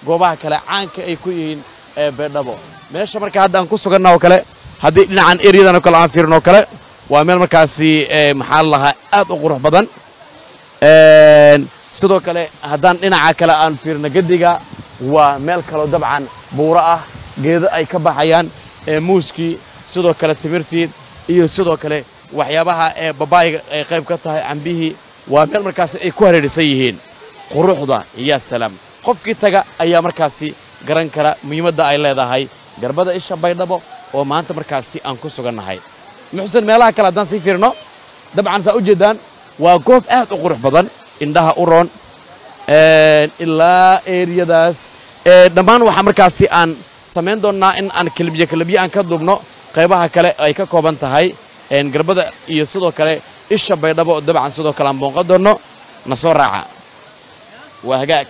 goobaha kale caanka ay ku yihiin beedhabo meesha marka hadda aan ku sugannahay oo kale haddii dhinacan eriyadan oo kale aan fiirno oo kale waa meel markaasi maxaa lahaa aad u qurux badan sidoo kale haddaan dhinaca kale aan fiirno gadiga waa meel kaloo dabcan buuro ah geedo ay ka baxayaan muuskii sidoo kale timirtii iyo sidoo kale waxyaabaha babaayga ay qayb ka tahay cambihii waa meel markaasi ay ku hareeraysan yihiin quruxda yaa salaam qofkii taga ayaa markaasi garan kara muhiimadda ay leedahay garbada isha baydhabo oo maanta markaasi aan ku sugannahay muxusan meelaha kale haddaan sii fiirno dabcan saa u jeedaan waa goob aad u qurux badan indhaha u roon ilaa eriyadaas dhammaan waxaa markaasi aan samayn doonnaa in aan kelibyo aan ka duubno qaybaha kale ay ka kooban tahay garbada iyo sidoo kale isha baydhabo oo dabcan sidoo kale aan boonqan doonno na soo raaca waa hagaag